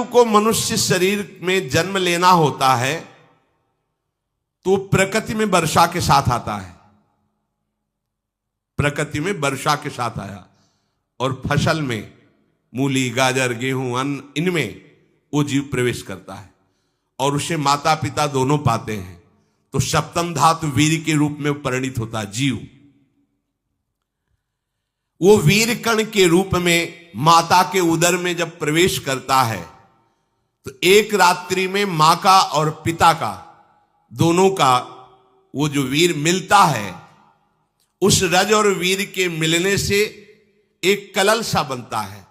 जीव को मनुष्य शरीर में जन्म लेना होता है तो प्रकृति में वर्षा के साथ आता है, प्रकृति में वर्षा के साथ आया, और फसल में मूली, गाजर, गेहूं, अन्न, इनमें वो जीव प्रवेश करता है और उसे माता पिता दोनों पाते हैं। तो सप्तम धातु वीर के रूप में परिणित होता है जीव। वो वीर कण के रूप में माता के उदर में जब प्रवेश करता है तो एक रात्रि में मां का और पिता का, दोनों का वो जो वीर मिलता है, उस रज और वीर के मिलने से एक कलल सा बनता है।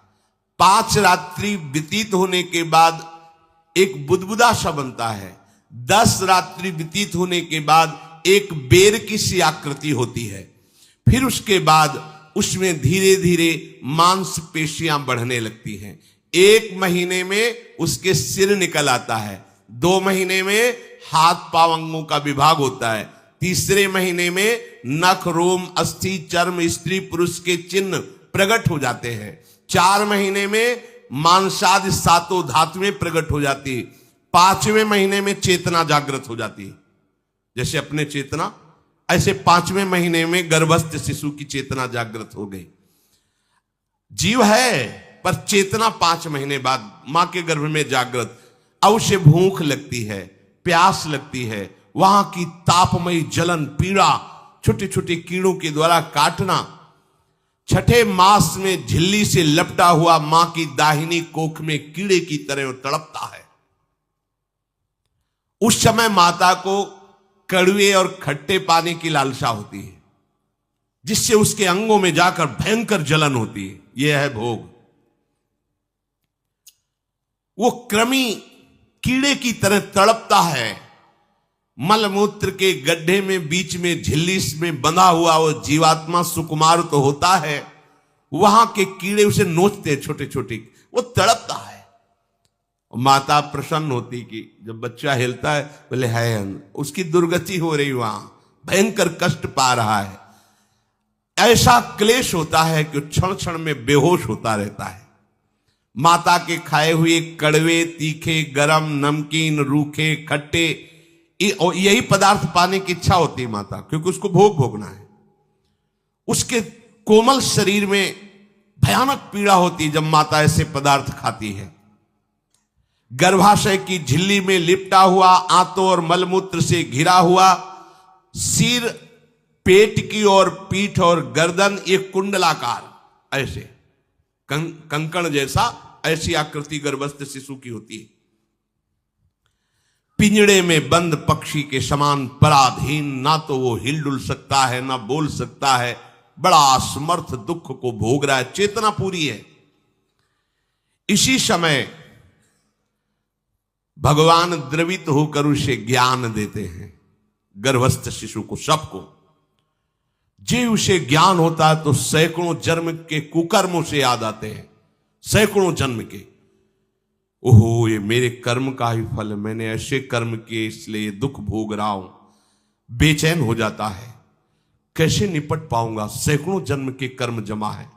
5 रात्रि व्यतीत होने के बाद एक बुदबुदा सा बनता है। 10 रात्रि व्यतीत होने के बाद एक बेर की सी आकृति होती है। फिर उसके बाद उसमें धीरे धीरे मांसपेशियां बढ़ने लगती हैं। 1 महीने में उसके सिर निकल आता है, 2 महीने में हाथ पांव अंगों का विभाग होता है, तीसरे महीने में नख, रोम, अस्थि, चर्म, स्त्री पुरुष के चिन्ह प्रकट हो जाते हैं, 4 महीने में मांसादि 7 धातुएं प्रकट हो जाती है, 5वें महीने में चेतना जागृत हो जाती है। जैसे अपने चेतना, ऐसे 5वें महीने में गर्भस्थ शिशु की चेतना जागृत हो गई। जीव है पर चेतना 5 महीने बाद मां के गर्भ में जागृत। अब उसे भूख लगती है, प्यास लगती है, वहां की तापमयी जलन, पीड़ा, छोटे छोटे कीड़ों के द्वारा काटना। 6ठे मास में झिल्ली से लपटा हुआ मां की दाहिनी कोख में कीड़े की तरह तड़पता है। उस समय माता को कड़वे और खट्टे पानी की लालसा होती है, जिससे उसके अंगों में जाकर भयंकर जलन होती है। यह है भोग। वो कृमि कीड़े की तरह तड़पता है। मलमूत्र के गड्ढे में बीच में झिल्ली में बंधा हुआ वो जीवात्मा सुकुमार तो होता है, वहां के कीड़े उसे नोचते छोटे छोटे, वो तड़पता है। माता प्रसन्न होती कि जब बच्चा हिलता है, बोले है उसकी दुर्गति हो रही, वहां भयंकर कष्ट पा रहा है। ऐसा क्लेश होता है कि क्षण क्षण में बेहोश होता रहता है। माता के खाए हुए कड़वे, तीखे, गरम, नमकीन, रूखे, खट्टे, यही पदार्थ पाने की इच्छा होती है माता, क्योंकि उसको भोग भोगना है। उसके कोमल शरीर में भयानक पीड़ा होती है जब माता ऐसे पदार्थ खाती है। गर्भाशय की झिल्ली में लिपटा हुआ, आंतों और मलमूत्र से घिरा हुआ सिर, पेट की और पीठ और गर्दन एक कुंडलाकार, ऐसे कंकण जैसा, ऐसी आकृति गर्भस्थ शिशु की होती है। पिंजड़े में बंद पक्षी के समान पराधीन, ना तो वो हिलडुल सकता है ना बोल सकता है, बड़ा असमर्थ दुख को भोग रहा है, चेतना पूरी है। इसी समय भगवान द्रवित होकर उसे ज्ञान देते हैं, गर्भस्थ शिशु को, सबको। जे उसे ज्ञान होता है तो सैकड़ों जन्म के कुकर्मों से याद आते हैं, सैकड़ों जन्म के। ओहो, ये मेरे कर्म का ही फल है, मैंने ऐसे कर्म किए इसलिए दुख भोग रहा हूं। बेचैन हो जाता है, कैसे निपट पाऊंगा, सैकड़ों जन्म के कर्म जमा है।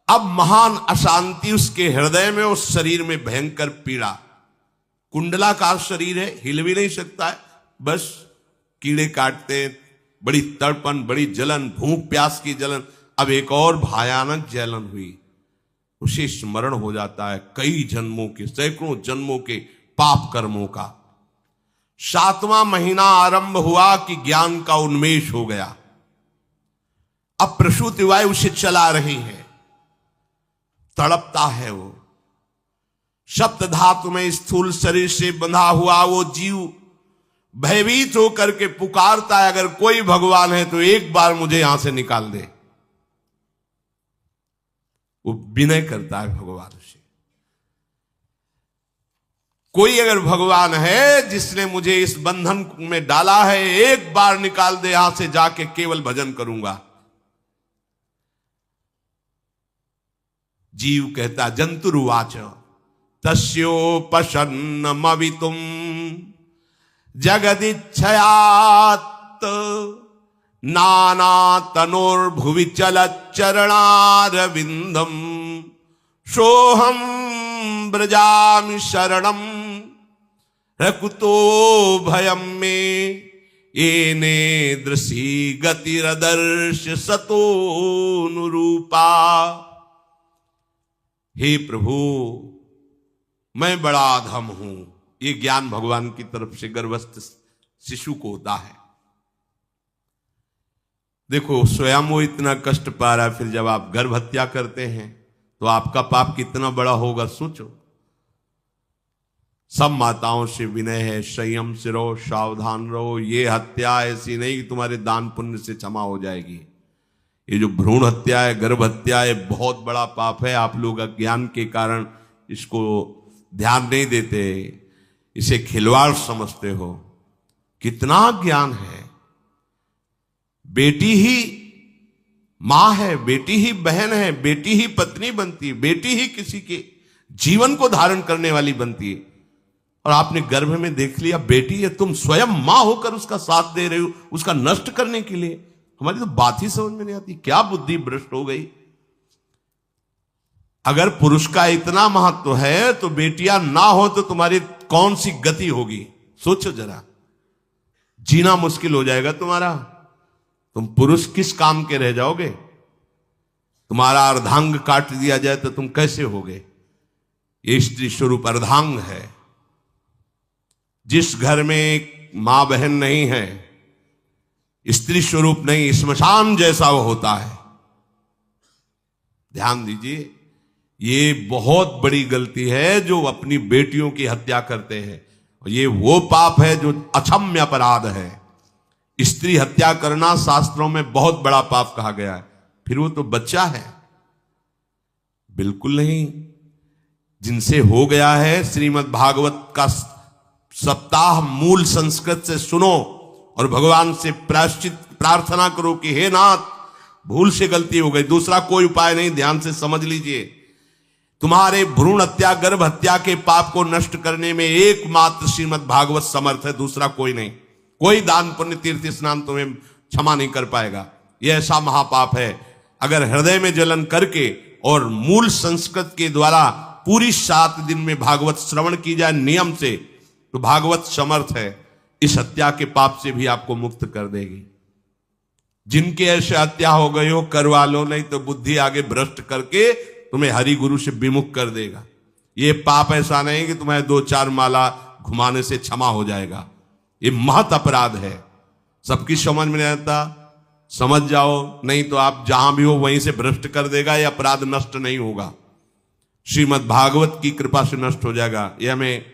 अब महान अशांति उसके हृदय में, उस शरीर में भयंकर पीड़ा। कुंडलाकार शरीर है, हिल भी नहीं सकता है, बस कीड़े काटते, बड़ी तड़पन, बड़ी जलन, भूख प्यास की जलन। अब एक और भयानक जलन हुई, उसे स्मरण हो जाता है कई जन्मों के, सैकड़ों जन्मों के पाप कर्मों का। 7वां महीना आरंभ हुआ कि ज्ञान का उन्मेष हो गया। अब प्रसूति वायु उसे चला रही है, तड़पता है वो। सप्त धातु में स्थूल शरीर से बंधा हुआ वो जीव भयभीत होकर के पुकारता है, अगर कोई भगवान है तो एक बार मुझे यहां से निकाल दे। वो विनय करता है भगवान से, कोई अगर भगवान है जिसने मुझे इस बंधन में डाला है, एक बार निकाल दे, यहां से जाके केवल भजन करूंगा। जीव कहता, जंतुरुवाच तस्योपशन्नमवितुम जगदिच्छयात् नाना तनोर्भुवि चलच्चरणारविंदम सोहम ब्रजामि शरणम रकुतो भयम में येने दृशी गतिरदर्श सतोनुरूपा। हे प्रभु, मैं बड़ा अधम हूं। ये ज्ञान भगवान की तरफ से गर्भस्थ शिशु को होता है। देखो, स्वयं वो इतना कष्ट पा रहा है, फिर जब आप गर्भ हत्या करते हैं तो आपका पाप कितना बड़ा होगा, सोचो। सब माताओं से विनय है, संयम से रहो, सावधान रहो। ये हत्या ऐसी नहीं कि तुम्हारे दान पुण्य से क्षमा हो जाएगी। ये जो भ्रूण हत्या है, गर्भ हत्या है, बहुत बड़ा पाप है। आप लोग अज्ञान के कारण इसको ध्यान नहीं देते, इसे खिलवाड़ समझते हो। कितना ज्ञान है। बेटी ही मां है, बेटी ही बहन है, बेटी ही पत्नी बनती है, बेटी ही किसी के जीवन को धारण करने वाली बनती है। और आपने गर्भ में देख लिया बेटी है, तुम स्वयं मां होकर उसका साथ दे रहे हो, उसका नष्ट करने के लिए। हमारी तो बात ही समझ में नहीं आती, क्या बुद्धि भ्रष्ट हो गई। अगर पुरुष का इतना महत्व है तो बेटियां ना हो तो तुम्हारी कौन सी गति होगी, सोचो जरा। जीना मुश्किल हो जाएगा तुम्हारा। तुम पुरुष किस काम के रह जाओगे। तुम्हारा अर्धांग काट दिया जाए तो तुम कैसे होगे। ये स्त्री स्वरूप अर्धांग है। जिस घर में एक मां बहन नहीं है, स्त्री स्वरूप नहीं, श्मशान जैसा वो होता है। ध्यान दीजिए, ये बहुत बड़ी गलती है जो अपनी बेटियों की हत्या करते हैं। और ये वो पाप है जो अक्षम्य अपराध है। स्त्री हत्या करना शास्त्रों में बहुत बड़ा पाप कहा गया है। फिर वो तो बच्चा है, बिल्कुल नहीं। जिनसे हो गया है, श्रीमद् भागवत का सप्ताह मूल संस्कृत से सुनो और भगवान से प्रायश्चित प्रार्थना करो कि हे नाथ, भूल से गलती हो गई, दूसरा कोई उपाय नहीं। ध्यान से समझ लीजिए, तुम्हारे भ्रूण हत्या, गर्भ हत्या के पाप को नष्ट करने में एकमात्र श्रीमद् भागवत समर्थ है, दूसरा कोई नहीं। कोई दान पुण्य तीर्थ स्नान तुम्हें क्षमा नहीं कर पाएगा। यह ऐसा महापाप है। अगर हृदय में जलन करके और मूल संस्कृत के द्वारा पूरी 7 दिन में भागवत श्रवण की जाए नियम से, तो भागवत समर्थ है, इस हत्या के पाप से भी आपको मुक्त कर देगी। जिनके ऐसे हत्या हो गई हो करवा लो, नहीं तो बुद्धि आगे भ्रष्ट करके तुम्हें हरि गुरु से विमुख कर देगा। ये पाप ऐसा नहीं कि तुम्हें 2-4 माला घुमाने से क्षमा हो जाएगा। ये महत अपराध है। सबकी समझ में नहीं आता, समझ जाओ, नहीं तो आप जहां भी हो वहीं से भ्रष्ट कर देगा। ये अपराध नष्ट नहीं होगा, श्रीमद् भागवत की कृपा से नष्ट हो जाएगा। यह हमें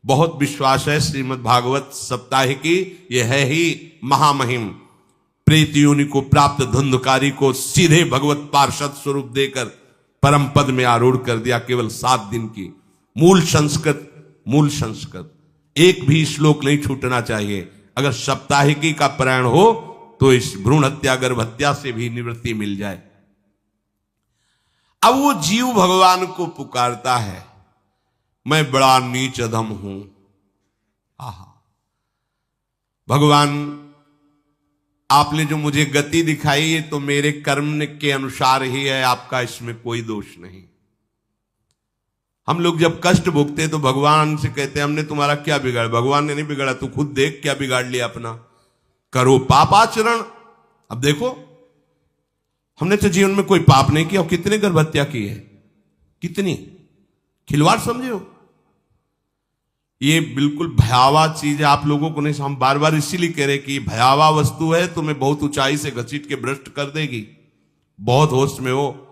बहुत विश्वास है। श्रीमद् भागवत सप्ताह की यह है ही महामहिम। प्रेत योनि को प्राप्त धुंधकारी को सीधे भगवत पार्षद स्वरूप देकर परम पद में आरूढ़ कर दिया। केवल 7 दिन की मूल संस्कृत एक भी श्लोक नहीं छूटना चाहिए। अगर सप्ताहिकी का पारायण हो तो इस भ्रूण हत्या, गर्भ हत्या से भी निवृत्ति मिल जाए। अब वो जीव भगवान को पुकारता है, मैं बड़ा नीच अधम हूं। आहा, भगवान आपने जो मुझे गति दिखाई है तो मेरे कर्म के अनुसार ही है, आपका इसमें कोई दोष नहीं। हम लोग जब कष्ट भोगते तो भगवान से कहते हैं हमने तुम्हारा क्या बिगाड़ा। भगवान ने नहीं बिगाड़ा, तू खुद देख क्या बिगाड़ लिया अपना। करो पापाचरण। अब देखो, हमने तो जीवन में कोई पाप नहीं किया और कितने गर्भ हत्या की है, कितनी खिलवाड़ समझे हो। ये बिल्कुल भयावह चीज है, आप लोगों को नहीं। हम बार बार इसीलिए कह रहे कि भयावह वस्तु है, तुम्हें बहुत ऊंचाई से घसीट के भ्रष्ट कर देगी। बहुत होश में हो,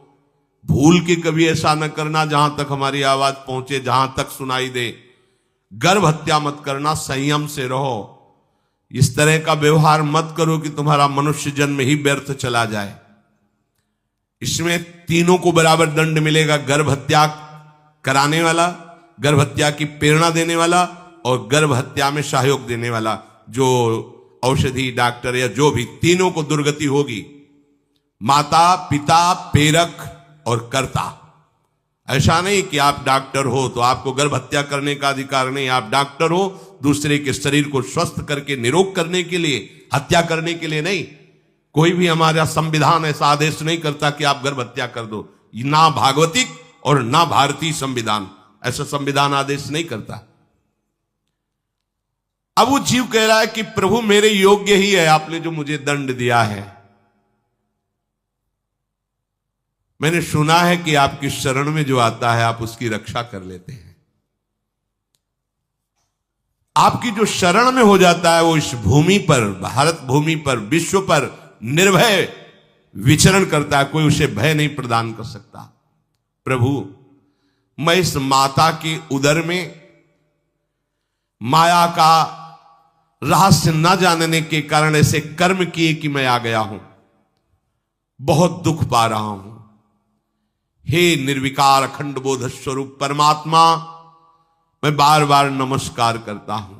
भूल के कभी ऐसा न करना जहां तक हमारी आवाज पहुंचे, जहां तक सुनाई दे। गर्भ हत्या मत करना, संयम से रहो। इस तरह का व्यवहार मत करो कि तुम्हारा मनुष्य जन्म ही व्यर्थ चला जाए। इसमें तीनों को बराबर दंड मिलेगा, गर्भ हत्या कराने वाला, गर्भ हत्या की प्रेरणा देने वाला और गर्भ हत्या में सहयोग देने वाला। जो औषधि डॉक्टर या जो भी, तीनों को दुर्गति होगी। माता, पिता, प्रेरक और कर्ता। ऐसा नहीं कि आप डॉक्टर हो तो आपको गर्भ हत्या करने का अधिकार नहीं। आप डॉक्टर हो दूसरे के शरीर को स्वस्थ करके निरोग करने के लिए, हत्या करने के लिए नहीं। कोई भी हमारा संविधान ऐसा आदेश नहीं करता कि आप गर्भ हत्या कर दो, ना भागवतिक और ना भारतीय संविधान। ऐसा संविधान आदेश नहीं करता। अब वो जीव कह रहा है कि प्रभु मेरे योग्य ही है, आपने जो मुझे दंड दिया है। मैंने सुना है कि आपकी शरण में जो आता है आप उसकी रक्षा कर लेते हैं। आपकी जो शरण में हो जाता है वो इस भूमि पर, भारत भूमि पर, विश्व पर निर्भय विचरण करता है, कोई उसे भय नहीं प्रदान कर सकता। प्रभु मैं इस माता के उदर में माया का रहस्य न जानने के कारण ऐसे कर्म किए कि मैं आ गया हूं, बहुत दुख पा रहा हूं। हे निर्विकार अखंड बोध स्वरूप परमात्मा, मैं बार बार नमस्कार करता हूं।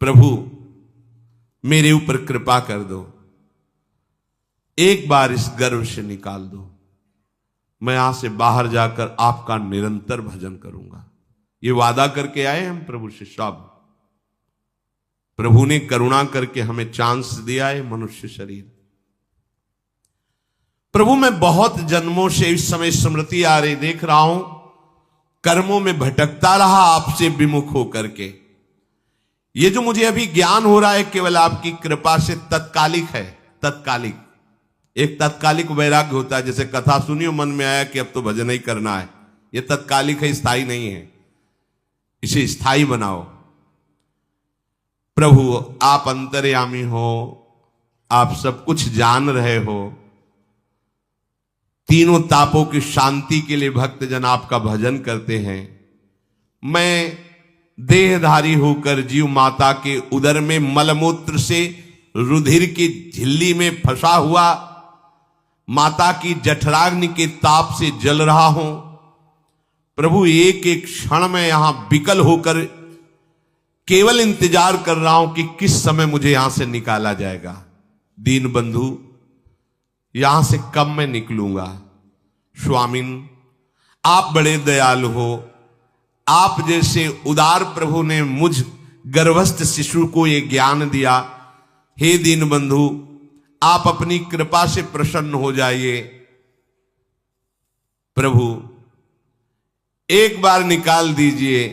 प्रभु मेरे ऊपर कृपा कर दो, एक बार इस गर्भ से निकाल दो, मैं यहां से बाहर जाकर आपका निरंतर भजन करूंगा। ये वादा करके आए हम प्रभु से सब। प्रभु ने करुणा करके हमें चांस दिया है मनुष्य शरीर। प्रभु मैं बहुत जन्मों से इस समय स्मृति आ रही, देख रहा हूं कर्मों में भटकता रहा आपसे विमुख होकर के। ये जो मुझे अभी ज्ञान हो रहा है केवल आपकी कृपा से तत्कालिक है, तत्कालिक। एक तत्कालिक वैराग्य होता है, जैसे कथा सुनियो मन में आया कि अब तो भजन ही करना है, ये तत्कालिक है, स्थायी नहीं है। इसे स्थायी बनाओ। प्रभु आप अंतर्यामी हो, आप सब कुछ जान रहे हो। तीनों तापों की शांति के लिए भक्तजन आपका भजन करते हैं। मैं देहधारी होकर जीव माता के उदर में मलमूत्र से रुधिर की झिल्ली में फंसा हुआ माता की जठराग्नि के ताप से जल रहा हूं। प्रभु एक एक क्षण में यहां विकल होकर केवल इंतजार कर रहा हूं कि किस समय मुझे यहां से निकाला जाएगा। दीन बंधु यहां से कब मैं निकलूंगा। स्वामिन आप बड़े दयालु हो, आप जैसे उदार प्रभु ने मुझ गर्भस्थ शिशु को ये ज्ञान दिया। हे दीन बंधु आप अपनी कृपा से प्रसन्न हो जाइए। प्रभु एक बार निकाल दीजिए,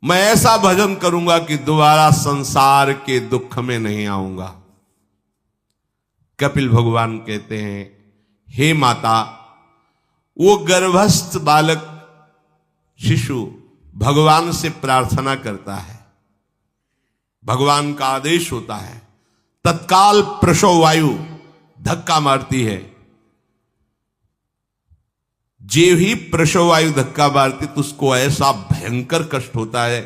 मैं ऐसा भजन करूंगा कि दोबारा संसार के दुख में नहीं आऊंगा। कपिल भगवान कहते हैं, हे माता, वो गर्भस्थ बालक शिशु भगवान से प्रार्थना करता है, भगवान का आदेश होता है, तत्काल प्रसव वायु धक्का मारती है। जे ही प्रसव वायु धक्का मारती तो उसको ऐसा भयंकर कष्ट होता है,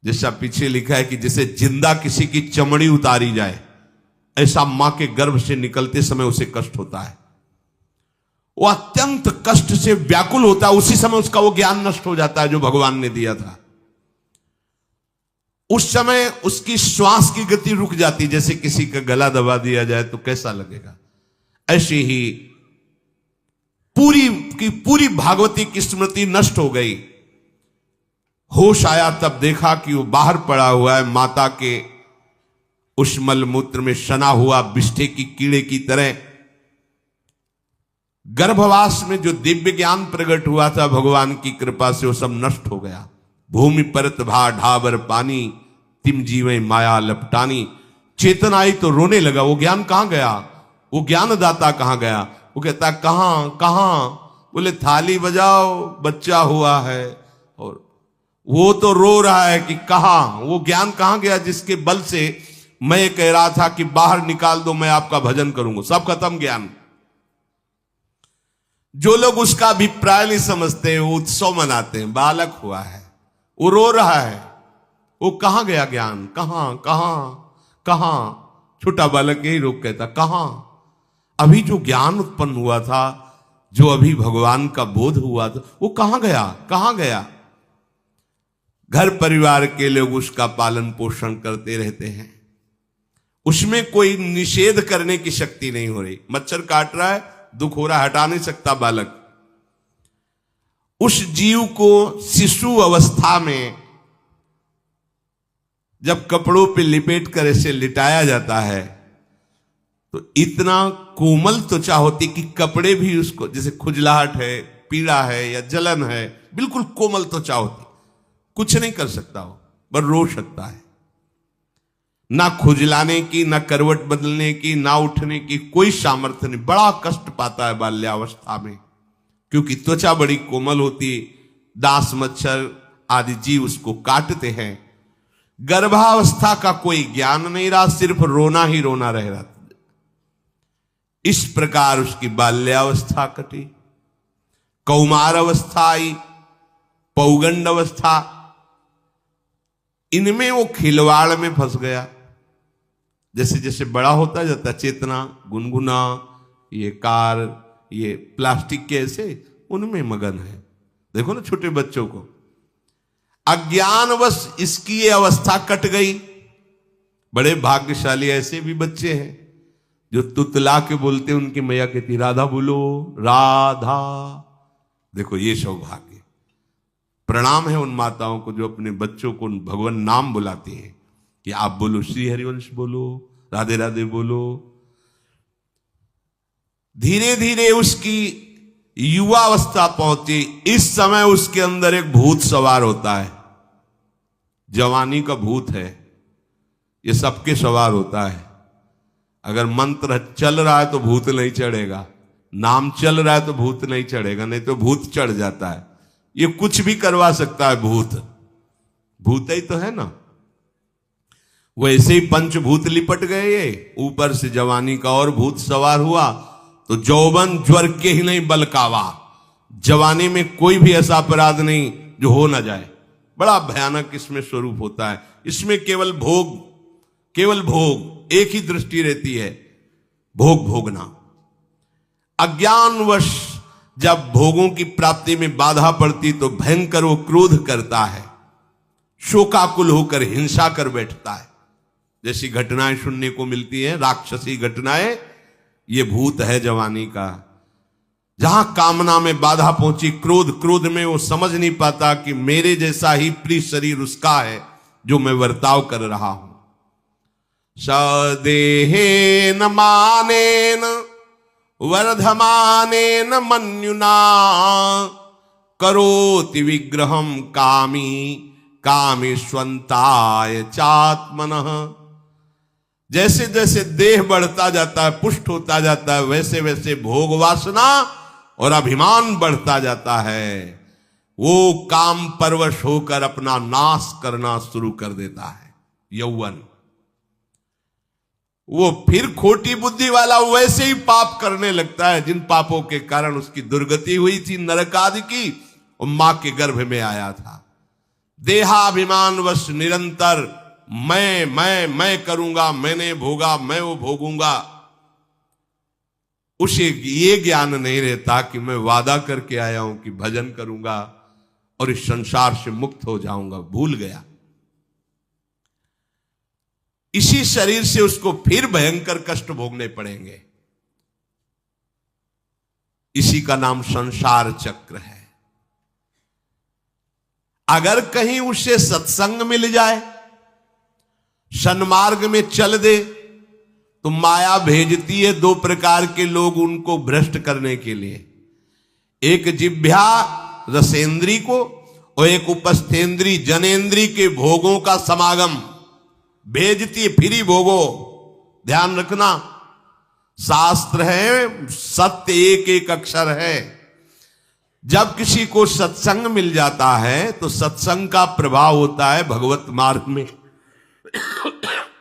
जैसा पीछे लिखा है कि जैसे जिंदा किसी की चमड़ी उतारी जाए, ऐसा मां के गर्भ से निकलते समय उसे कष्ट होता है। वो अत्यंत कष्ट से व्याकुल होता है। उसी समय उसका वो ज्ञान नष्ट हो जाता है जो भगवान ने दिया था। उस समय उसकी श्वास की गति रुक जाती, जैसे किसी का गला दबा दिया जाए तो कैसा लगेगा। ऐसे ही पूरी की पूरी भागवती की स्मृति नष्ट हो गई। होश आया तब देखा कि वो बाहर पड़ा हुआ है, माता के उस मलमूत्र में सना हुआ विष्ठे की कीड़े की तरह। गर्भवास में जो दिव्य ज्ञान प्रकट हुआ था भगवान की कृपा से, वो सब नष्ट हो गया। भूमि परत भा ढाबर पानी, तिम जीवे माया लपटानी। चेतन आई तो रोने लगा, वो ज्ञान कहां गया, वो ज्ञानदाता कहां गया। वो कहता कहां कहां, बोले थाली बजाओ बच्चा हुआ है। और वो तो रो रहा है कि कहां, वो ज्ञान कहां गया जिसके बल से मैं कह रहा था कि बाहर निकाल दो, मैं आपका भजन करूंगा। सब खत्म ज्ञान। जो लोग उसका अभिप्राय नहीं समझते वो उत्सव मनाते हैं, बालक हुआ है, वो रो रहा है, वो कहां गया ज्ञान, कहां कहां कहां। छोटा बालक यही रोक कहता कहां। अभी जो ज्ञान उत्पन्न हुआ था, जो अभी भगवान का बोध हुआ था, वो कहां गया, कहां गया। घर परिवार के लोग उसका पालन पोषण करते रहते हैं, उसमें कोई निषेध करने की शक्ति नहीं हो रही। मच्छर काट रहा है, दुख हो रहा है, हटा नहीं सकता बालक। उस जीव को शिशु अवस्था में जब कपड़ों पे लिपेट कर ऐसे लिटाया जाता है तो इतना कोमल त्वचा होती कि कपड़े भी उसको, जैसे खुजलाहट है, पीड़ा है या जलन है, बिल्कुल कोमल त्वचा होती, कुछ नहीं कर सकता हो, पर रो सकता है। ना खुजलाने की, ना करवट बदलने की, ना उठने की कोई सामर्थ्य नहीं। बड़ा कष्ट पाता है बाल्यावस्था में, क्योंकि त्वचा बड़ी कोमल होती, दास मच्छर आदि जीव उसको काटते हैं। गर्भावस्था का कोई ज्ञान नहीं रहा, सिर्फ रोना ही रोना रह रहा। इस प्रकार उसकी बाल्यावस्था कटी, कौमार अवस्था आई, पौगंड अवस्था, इनमें वो खिलवाड़ में फंस गया। जैसे जैसे बड़ा होता जाता, चेतना, गुनगुना, ये कार, ये प्लास्टिक के ऐसे, उनमें मगन है। देखो ना छोटे बच्चों को, अज्ञानवश इसकी ये अवस्था कट गई। बड़े भाग्यशाली ऐसे भी बच्चे हैं जो तुतला के बोलते, उनकी मैया कहती राधा बोलो, राधा। देखो ये सौभाग्य, प्रणाम है उन माताओं को जो अपने बच्चों को भगवान नाम बुलाती हैं कि आप बोलो, श्री हरिवंश बोलो, राधे राधे बोलो। धीरे धीरे उसकी युवावस्था पहुंची। इस समय उसके अंदर एक भूत सवार होता है, जवानी का भूत है, ये सबके सवार होता है। अगर मंत्र चल रहा है तो भूत नहीं चढ़ेगा, नाम चल रहा है तो भूत नहीं चढ़ेगा, नहीं तो भूत चढ़ जाता है। ये कुछ भी करवा सकता है भूत, भूत ही तो है ना। वैसे ही पंचभूत लिपट गए, ये ऊपर से जवानी का और भूत सवार हुआ, तो जौवन ज्वर के ही नहीं बलकावा। जवानी में कोई भी ऐसा अपराध नहीं जो हो ना जाए। बड़ा भयानक इसमें स्वरूप होता है। इसमें केवल भोग, केवल भोग, एक ही दृष्टि रहती है, भोग भोगना। अज्ञानवश जब भोगों की प्राप्ति में बाधा पड़ती तो भयंकर वो क्रोध करता है, शोकाकुल होकर हिंसा कर बैठता है। जैसी घटनाएं सुनने को मिलती हैं, राक्षसी घटनाएं, ये भूत है जवानी का। जहां कामना में बाधा पहुंची, क्रोध, क्रोध में वो समझ नहीं पाता कि मेरे जैसा ही प्रिय शरीर उसका है जो मैं वर्ताव कर रहा हूं। सदेहेन मानेन वर्धमानेन मन्युना करोति विग्रहम कामी कामेष्वंताय चात्मनः। जैसे जैसे देह बढ़ता जाता है, पुष्ट होता जाता है, वैसे वैसे भोग वासना और अभिमान बढ़ता जाता है। वो काम परवश होकर अपना नाश करना शुरू कर देता है। यौवन, वो फिर खोटी बुद्धि वाला वैसे ही पाप करने लगता है जिन पापों के कारण उसकी दुर्गति हुई थी, नरक आदि की, और मां के गर्भ में आया था। देहाभिमान वश निरंतर मैं करूंगा, मैंने भोगा, मैं वो भोगूंगा। उसे ये ज्ञान नहीं रहता कि मैं वादा करके आया हूं कि भजन करूंगा और इस संसार से मुक्त हो जाऊंगा, भूल गया। इसी शरीर से उसको फिर भयंकर कष्ट भोगने पड़ेंगे। इसी का नाम संसार चक्र है। अगर कहीं उसे सत्संग मिल जाए, सन्मार्ग में चल दे, तो माया भेजती है दो प्रकार के लोग उनको भ्रष्ट करने के लिए। एक जिह्वा रसेंद्री को और एक उपस्थेंद्री जनेंद्री के भोगों का समागम भेजती है। फिर ही भोगो, ध्यान रखना, शास्त्र है, सत्य एक एक अक्षर है। जब किसी को सत्संग मिल जाता है तो सत्संग का प्रभाव होता है भगवत मार्ग में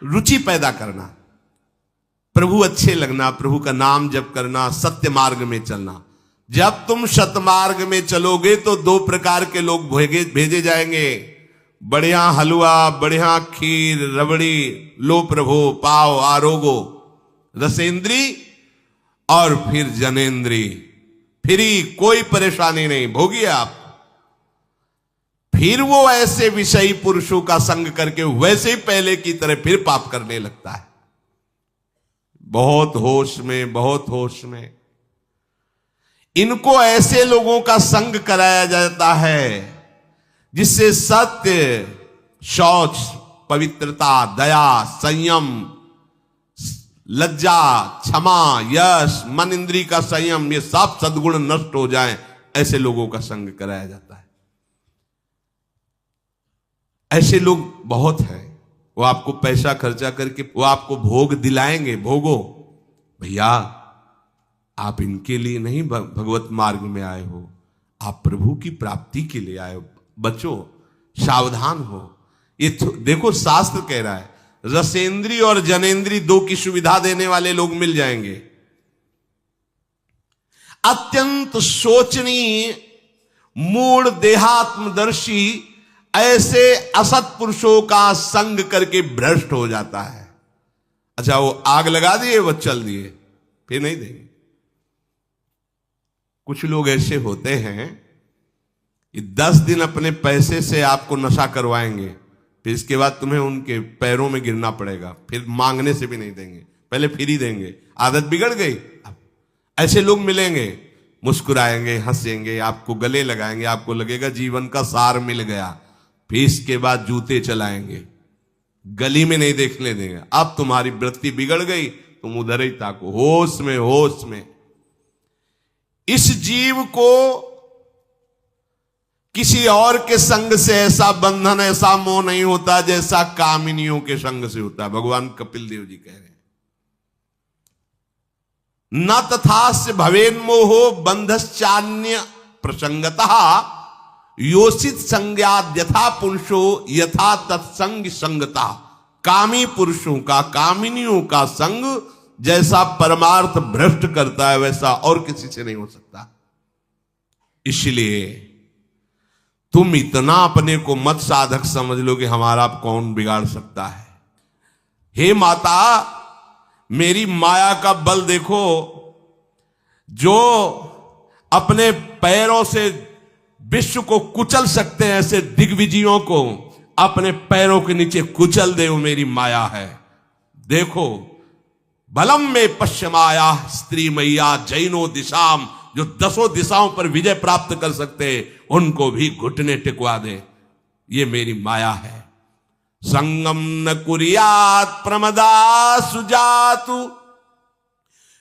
रुचि पैदा करना, प्रभु अच्छे लगना, प्रभु का नाम जप करना, सत्य मार्ग में चलना। जब तुम सतमार्ग में चलोगे तो दो प्रकार के लोग भेजे जाएंगे। बढ़िया हलवा, बढ़िया खीर, रबड़ी, लो प्रभु, पाओ, आरोगो, रसेंद्री और फिर जनेंद्री। फ्री, कोई परेशानी नहीं, भोगिए आप। फिर वो ऐसे विषयी पुरुषों का संग करके वैसे ही पहले की तरह फिर पाप करने लगता है। बहुत होश में, बहुत होश में। इनको ऐसे लोगों का संग कराया जाता है जिससे सत्य, शौच, पवित्रता, दया, संयम, लज्जा, क्षमा, यश, मन इंद्री का संयम, ये सब सद्गुण नष्ट हो जाएं, ऐसे लोगों का संग कराया जाता है। ऐसे लोग बहुत हैं, वो आपको पैसा खर्चा करके वो आपको भोग दिलाएंगे, भोगो भैया, आप इनके लिए नहीं भगवत मार्ग में आए हो, आप प्रभु की प्राप्ति के लिए आए हो। बचो, सावधान हो। ये देखो शास्त्र कह रहा है, रसेंद्री और जनेंद्री दो की सुविधा देने वाले लोग मिल जाएंगे। अत्यंत सोचनीय, मूढ़, देहात्मदर्शी ऐसे असत पुरुषों का संग करके भ्रष्ट हो जाता है। अच्छा, वो आग लगा दिए, वो चल दिए, फिर नहीं देंगे। कुछ लोग ऐसे होते हैं कि 10 दिन अपने पैसे से आपको नशा करवाएंगे, फिर इसके बाद तुम्हें उनके पैरों में गिरना पड़ेगा, फिर मांगने से भी नहीं देंगे, पहले फिर ही देंगे। आदत बिगड़ गई। ऐसे लोग मिलेंगे, मुस्कुराएंगे, हंसेंगे, आपको गले लगाएंगे, आपको लगेगा जीवन का सार मिल गया, फिर इसके बाद जूते चलाएंगे, गली में नहीं देखने देंगे। अब तुम्हारी वृत्ति बिगड़ गई, तुम उधर ही ताको, होश में, होश में। इस जीव को किसी और के संग से ऐसा बंधन, ऐसा मोह नहीं होता जैसा कामिनियों के संग से होता है। भगवान कपिल देव जी कह रहे हैं, न तथास्य भवेन्मोहो बंधश्चान्य प्रसंगतः योषित संज्ञाद यथा पुरुषो यथा तत्संग संगता। कामी पुरुषों का, कामिनियों का संग जैसा परमार्थ भ्रष्ट करता है, वैसा और किसी से नहीं हो सकता। इसलिए तुम इतना अपने को मत साधक समझ लो कि हमारा कौन बिगाड़ सकता है। हे माता, मेरी माया का बल देखो, जो अपने पैरों से विश्व को कुचल सकते हैं, ऐसे दिग्विजयों को अपने पैरों के नीचे कुचल दे, वो मेरी माया है। देखो, बलम में पश्चिमाया स्त्री मैया जैनो दिशाम, जो 10 दिशाओं पर विजय प्राप्त कर सकते, उनको भी घुटने टिकवा दे, ये मेरी माया है। संगम न कुर्यात् प्रमदा सुजातु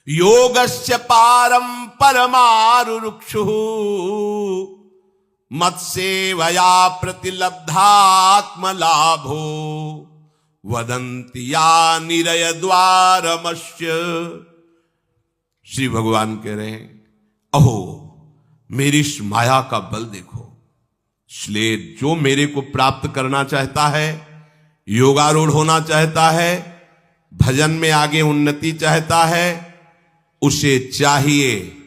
योगस्य पारम परमारुरुक्षु मत्सेवया प्रतिलब्धात्म लाभो वदन्ति या निरय द्वारमस्य। श्री भगवान कह रहे हैं, अहो मेरी इस माया का बल देखो। इसलिए जो मेरे को प्राप्त करना चाहता है, योगारूढ़ होना चाहता है, भजन में आगे उन्नति चाहता है, उसे चाहिए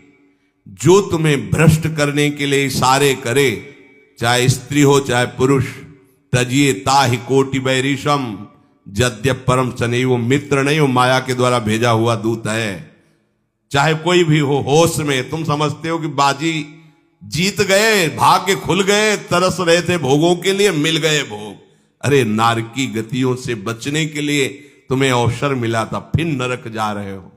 जो तुम्हें भ्रष्ट करने के लिए इशारे करे, चाहे स्त्री हो चाहे पुरुष। तजिए ताहि कोटि बैरिशम यद्यप परम सने, वो मित्र नहीं, वो माया के द्वारा भेजा हुआ दूत है। चाहे कोई भी हो, होश में तुम समझते हो कि बाजी जीत गए, भाग्य खुल गए, तरस रहे थे भोगों के लिए, मिल गए भोग। अरे नारकी गतियों से बचने के लिए तुम्हें अवसर मिला था, फिर नरक जा रहे हो।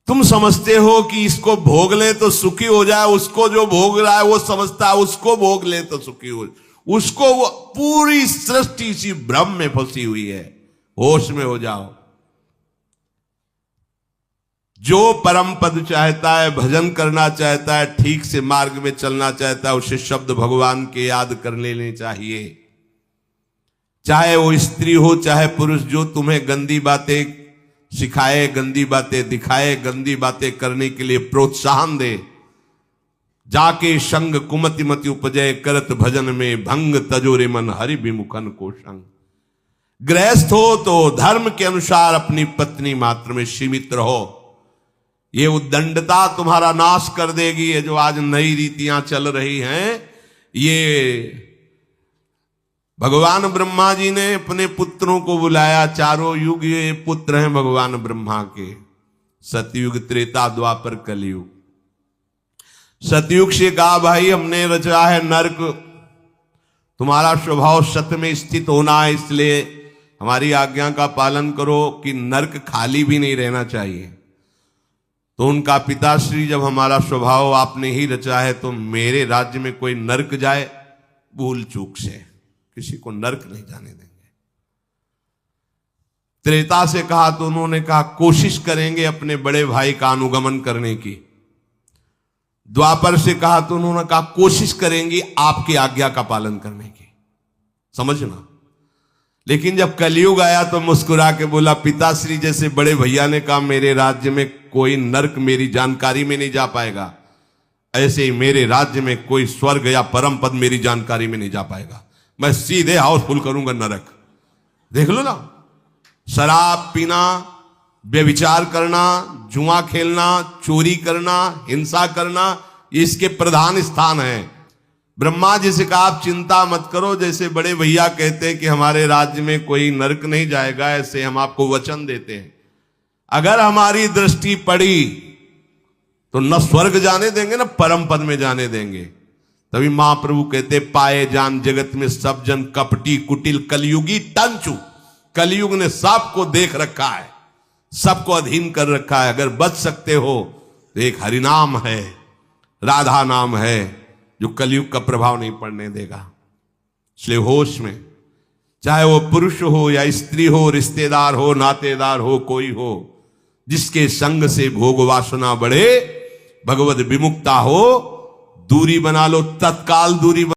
तुम समझते हो कि इसको भोग ले तो सुखी हो जाए, उसको जो भोग रहा है वो समझता है उसको भोग ले तो सुखी हो, उसको वो पूरी सृष्टि इसी भ्रम में फंसी हुई है। होश में हो जाओ। जो परम पद चाहता है, भजन करना चाहता है, ठीक से मार्ग में चलना चाहता है, उसे शब्द भगवान के याद कर लेने चाहिए। चाहे वो स्त्री हो चाहे पुरुष, जो तुम्हें गंदी बातें सिखाए, गंदी बातें दिखाए, गंदी बातें करने के लिए प्रोत्साहन दे, जाके संग कुमति मति उपजय करत भजन में भंग तजोरे मन हरि विमुखन को संग। गृहस्थ हो तो धर्म के अनुसार अपनी पत्नी मात्र में सीमित रहो। ये उद्दंडता तुम्हारा नाश कर देगी। ये जो आज नई रीतियां चल रही हैं, ये भगवान ब्रह्मा जी ने अपने पुत्रों को बुलाया। चारों युग ये पुत्र हैं भगवान ब्रह्मा के, सतयुग, त्रेता, द्वापर, कलयुग। सतयुग से कहा, भाई हमने रचा है नरक, तुम्हारा स्वभाव सत्य में स्थित होना है, इसलिए हमारी आज्ञा का पालन करो कि नरक खाली भी नहीं रहना चाहिए। तो उनका पिताश्री, जब हमारा स्वभाव आपने ही रचा है तो मेरे राज्य में कोई नरक जाए, भूल चूक से किसी को नरक नहीं जाने देंगे। त्रेता से कहा तो उन्होंने कहा कोशिश करेंगे अपने बड़े भाई का अनुगमन करने की। द्वापर से कहा तो उन्होंने कहा कोशिश करेंगे आपकी आज्ञा का पालन करने की। समझना। लेकिन जब कलयुग आया तो मुस्कुरा के बोला, पिताश्री जैसे बड़े भैया ने कहा मेरे राज्य में कोई नरक मेरी जानकारी में नहीं जा पाएगा, ऐसे ही मेरे राज्य में कोई स्वर्ग या परम पद मेरी जानकारी में नहीं जा पाएगा। मैं सीधे हाउसफुल करूंगा नरक। देख लो ना, शराब पीना, व्यभिचार करना, जुआ खेलना, चोरी करना, हिंसा करना, इसके प्रधान स्थान हैं। ब्रह्मा जी से कहा आप चिंता मत करो, जैसे बड़े भैया कहते हैं कि हमारे राज्य में कोई नरक नहीं जाएगा, ऐसे हम आपको वचन देते हैं। अगर हमारी दृष्टि पड़ी तो न स्वर्ग जाने देंगे न परम पद में जाने देंगे। तभी महाप्रभु कहते पाए जान जगत में सब जन कपटी कुटिल कलयुगी टंचू। कलयुग ने सबको देख रखा है, सबको अधीन कर रखा है। अगर बच सकते हो तो एक हरिनाम है, राधा नाम है, जो कलयुग का प्रभाव नहीं पड़ने देगा। इसलिए होश में, चाहे वो पुरुष हो या स्त्री हो, रिश्तेदार हो, नातेदार हो, कोई हो, जिसके संग से भोग वासना बढ़े, भगवत विमुक्ता हो, दूरी बना लो, तत्काल दूरी